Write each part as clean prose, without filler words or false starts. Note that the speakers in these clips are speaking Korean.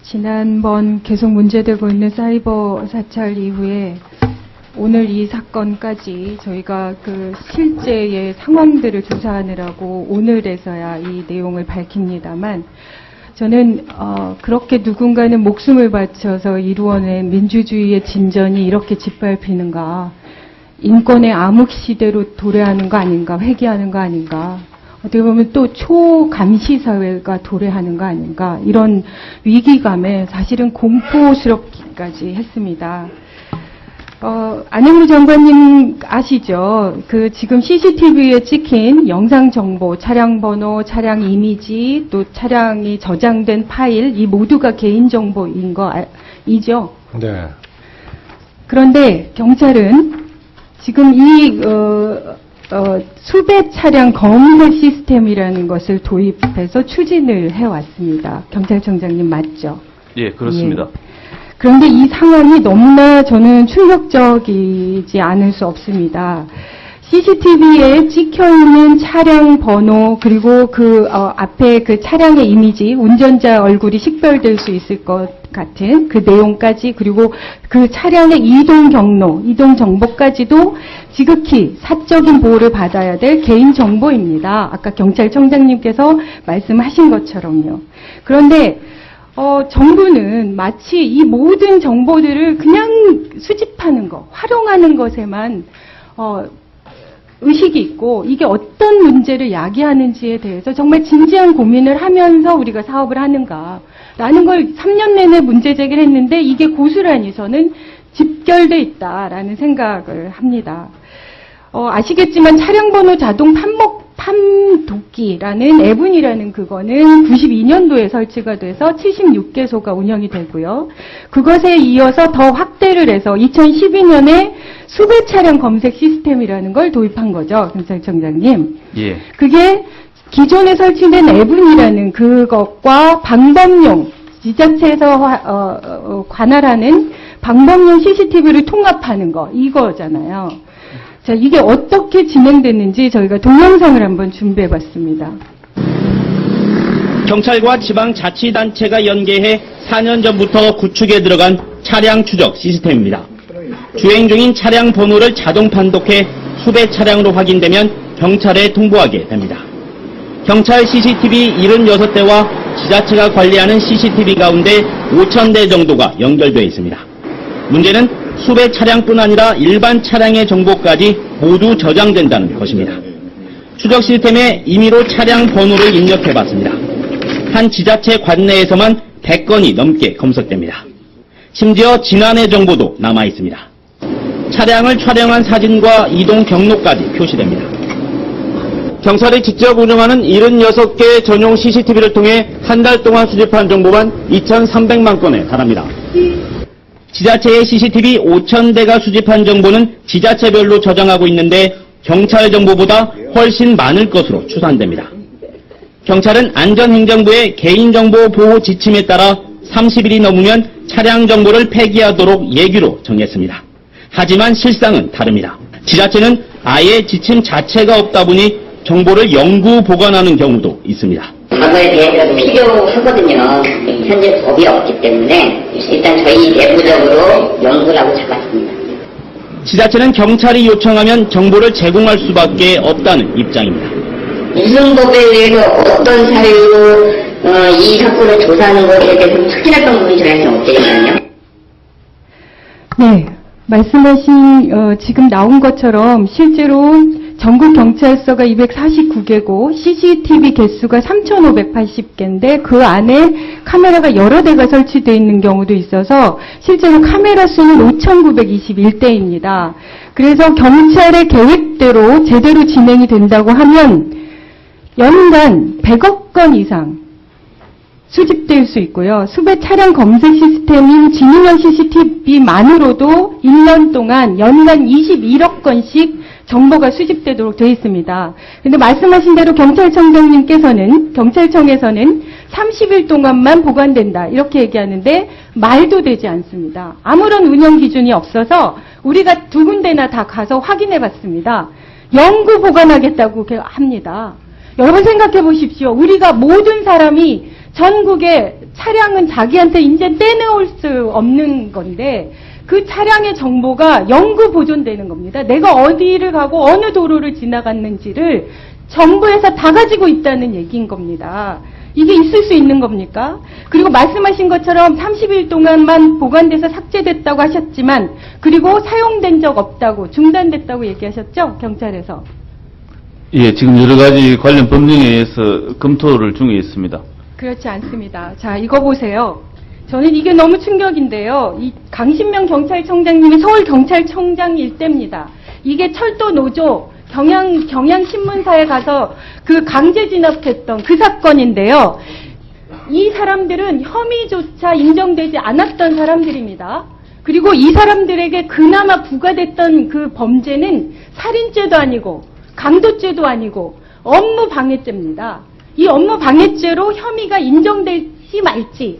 지난번 계속 문제되고 있는 사이버 사찰 이후에 오늘 이 사건까지 저희가 그 실제의 상황들을 조사하느라고 오늘에서야 이 내용을 밝힙니다만 저는 그렇게 누군가는 목숨을 바쳐서 이루어낸 민주주의의 진전이 이렇게 짓밟히는가, 인권의 암흑시대로 도래하는 거 아닌가, 회귀하는 거 아닌가, 어떻게 보면 또 초감시 사회가 도래하는 거 아닌가, 이런 위기감에 사실은 공포스럽기까지 했습니다. 안영무 장관님 아시죠? 그 지금 CCTV에 찍힌 영상 정보, 차량 번호, 차량 이미지, 또 차량이 저장된 파일, 이 모두가 개인 정보인 거 아시죠? 네. 그런데 경찰은 지금 이 수배 차량 검색 시스템이라는 것을 도입해서 추진을 해왔습니다. 경찰청장님 맞죠? 예, 그렇습니다. 예. 그런데 이 상황이 너무나 저는 충격적이지 않을 수 없습니다. CCTV에 찍혀있는 차량 번호, 그리고 그 앞에 그 차량의 이미지, 운전자 얼굴이 식별될 수 있을 것 같은 그 내용까지, 그리고 그 차량의 이동 경로, 이동 정보까지도 지극히 사적인 보호를 받아야 될 개인 정보입니다. 아까 경찰청장님께서 말씀하신 것처럼요. 그런데 정부는 마치 이 모든 정보들을 그냥 수집하는 것, 활용하는 것에만 의식이 있고, 이게 어떤 문제를 야기하는지에 대해서 정말 진지한 고민을 하면서 우리가 사업을 하는가라는 걸 3년 내내 문제 제기를 했는데 이게 고스란히 저는 집결돼 있다라는 생각을 합니다. 아시겠지만 차량 번호 자동 판독기라는 애분이라는 그거는 92년도에 설치가 돼서 76개소가 운영이 되고요. 그것에 이어서 더 확대를 해서 2012년에 수배 차량 검색 시스템이라는 걸 도입한 거죠, 경찰청장님. 예. 그게 기존에 설치된 애분이라는 그것과 방범용, 지자체에서 관할하는 방범용 CCTV를 통합하는 거, 이거잖아요. 자, 이게 어떻게 진행됐는지 저희가 동영상을 한번 준비해봤습니다. 경찰과 지방자치단체가 연계해 4년 전부터 구축에 들어간 차량 추적 시스템입니다. 주행 중인 차량 번호를 자동 판독해 수배 차량으로 확인되면 경찰에 통보하게 됩니다. 경찰 CCTV 76대와 지자체가 관리하는 CCTV 가운데 5,000대 정도가 연결되어 있습니다. 문제는 수배 차량뿐 아니라 일반 차량의 정보까지 모두 저장된다는 것입니다. 추적 시스템에 임의로 차량 번호를 입력해봤습니다. 한 지자체 관내에서만 100건이 넘게 검색됩니다. 심지어 지난해 정보도 남아있습니다. 차량을 촬영한 사진과 이동 경로까지 표시됩니다. 경찰이 직접 운영하는 76개 전용 CCTV를 통해 한 달 동안 수집한 정보만 2,300만 건에 달합니다. 지자체의 CCTV 5,000대가 수집한 정보는 지자체별로 저장하고 있는데 경찰 정보보다 훨씬 많을 것으로 추산됩니다. 경찰은 안전행정부의 개인정보 보호 지침에 따라 30일이 넘으면 차량 정보를 폐기하도록 예규로 정했습니다. 하지만 실상은 다릅니다. 지자체는 아예 지침 자체가 없다 보니 정보를 영구 보관하는 경우도 있습니다. 과거에 대해서도 필요하거든요. 현재 법이 없기 때문에 일단 저희 내부적으로 연구를 하고 잡았습니다. 지자체는 경찰이 요청하면 정보를 제공할 수밖에 없다는 입장입니다. 무슨 법에 의해서 어떤 사유로 이 사건을 조사하는 것에 대해서 확인했던 부분이 저희는 없거든요. 네, 말씀하신 지금 나온 것처럼 실제로 전국 경찰서가 249개고 CCTV 개수가 3,580개인데 그 안에 카메라가 여러 대가 설치되어 있는 경우도 있어서 실제로 카메라 수는 5,921대입니다. 그래서 경찰의 계획대로 제대로 진행이 된다고 하면 연간 100억 건 이상 수집될 수 있고요. 수배 차량 검색 시스템인 지능형 CCTV만으로도 1년 동안 연간 21억 건씩 정보가 수집되도록 되어 있습니다. 그런데 말씀하신 대로 경찰청장님께서는 경찰청에서는 30일 동안만 보관된다 이렇게 얘기하는데 말도 되지 않습니다. 아무런 운영 기준이 없어서 우리가 두 군데나 다 가서 확인해 봤습니다. 영구 보관하겠다고 합니다. 여러분 생각해 보십시오. 우리가 모든 사람이 전국에 차량은 자기한테 이제 떼내올 수 없는 건데 그 차량의 정보가 영구 보존되는 겁니다. 내가 어디를 가고 어느 도로를 지나갔는지를 정부에서 다 가지고 있다는 얘기인 겁니다. 이게 있을 수 있는 겁니까? 그리고 말씀하신 것처럼 30일 동안만 보관돼서 삭제됐다고 하셨지만 그리고 사용된 적 없다고 중단됐다고 얘기하셨죠? 경찰에서. 예, 지금 여러 가지 관련 법령에 의해서 검토를 중에 있습니다. 그렇지 않습니다. 자, 이거 보세요. 저는 이게 너무 충격인데요. 이 강신명 경찰청장님이 서울경찰청장일 때입니다. 이게 철도 노조 경향신문사에 가서 그 강제 진압했던 그 사건인데요. 이 사람들은 혐의조차 인정되지 않았던 사람들입니다. 그리고 이 사람들에게 그나마 부과됐던 그 범죄는 살인죄도 아니고 강도죄도 아니고 업무방해죄입니다. 이 업무방해죄로 혐의가 인정될지 말지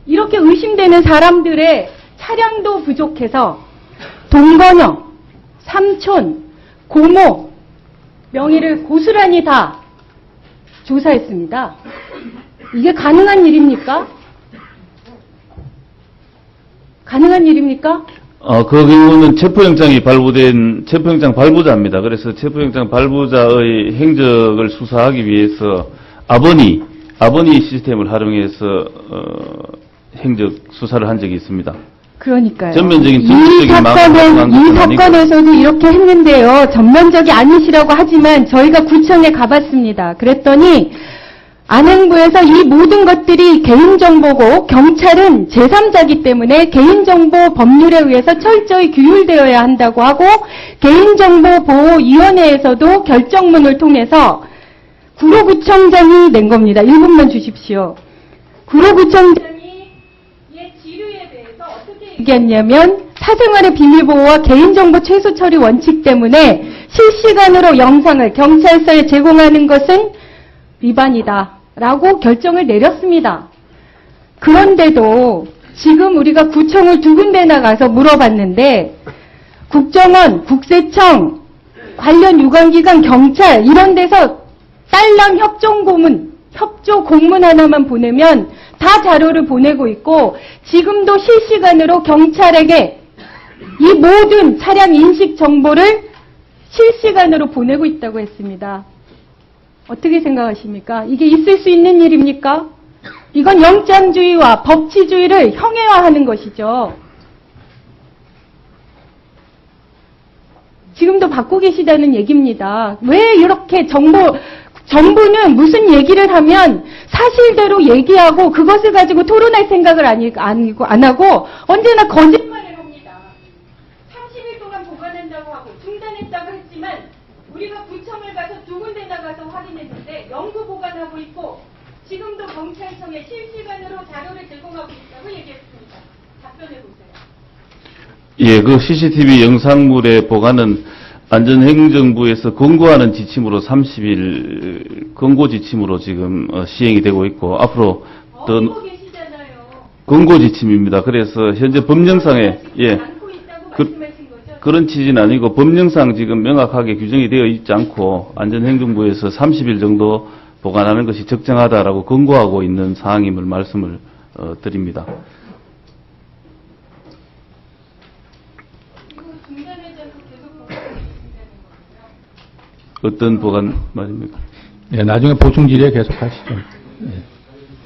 이렇게 의심되는 사람들의 차량도 부족해서 동거녀, 삼촌, 고모 명의를 고스란히 다 조사했습니다. 이게 가능한 일입니까? 가능한 일입니까? 그 경우는 체포영장 발부자입니다. 그래서 체포영장 발부자의 행적을 수사하기 위해서 아버니 시스템을 활용해서 행적 수사를 한 적이 있습니다. 그러니까요. 전면적인 이 사건은 사건에서도 이렇게 했는데요. 전면적이 아니시라고 하지만 저희가 구청에 가봤습니다. 그랬더니 안행부에서 이 모든 것들이 개인정보고 경찰은 제3자이기 때문에 개인정보 법률에 의해서 철저히 규율되어야 한다고 하고 개인정보보호위원회에서도 결정문을 통해서 구로구청장이 낸 겁니다. 1분만 주십시오. 구로구청장이 이 지류에 대해서 어떻게 얘기했냐면 사생활의 비밀보호와 개인정보 최소 처리 원칙 때문에 실시간으로 영상을 경찰서에 제공하는 것은 위반이다 라고 결정을 내렸습니다. 그런데도 지금 우리가 구청을 두 군데나 가서 물어봤는데 국정원, 국세청, 관련 유관기관, 경찰 이런 데서 딸랑 협조 공문 하나만 보내면 다 자료를 보내고 있고 지금도 실시간으로 경찰에게 이 모든 차량 인식 정보를 실시간으로 보내고 있다고 했습니다. 어떻게 생각하십니까? 이게 있을 수 있는 일입니까? 이건 영장주의와 법치주의를 형해화하는 것이죠. 지금도 받고 계시다는 얘기입니다. 왜 이렇게 정부는 무슨 얘기를 하면 사실대로 얘기하고 그것을 가지고 토론할 생각을 안 하고 언제나 거짓말을 합니다. 30일 동안 보관한다고 하고 중단했다고 했지만 우리가 구청을 가서 두 군데나 가서 확인했는데 영구 보관하고 있고 지금도 경찰청에 실시간으로 자료를 제공하고 있다고 얘기했습니다. 답변해 보세요. 예, 그 CCTV 영상물의 보관은 안전행정부에서 권고하는 지침으로 30일 권고 지침으로 지금 시행이 되고 있고 앞으로 더 권고 지침입니다. 그래서 현재 법령상에 그런 취지는 아니고 법령상 지금 명확하게 규정이 되어 있지 않고 안전행정부에서 30일 정도 보관하는 것이 적정하다라고 권고하고 있는 사항임을 말씀을 드립니다. 어떤 보관 말입니까? 네, 나중에 보충 질의 계속 하시죠. 네.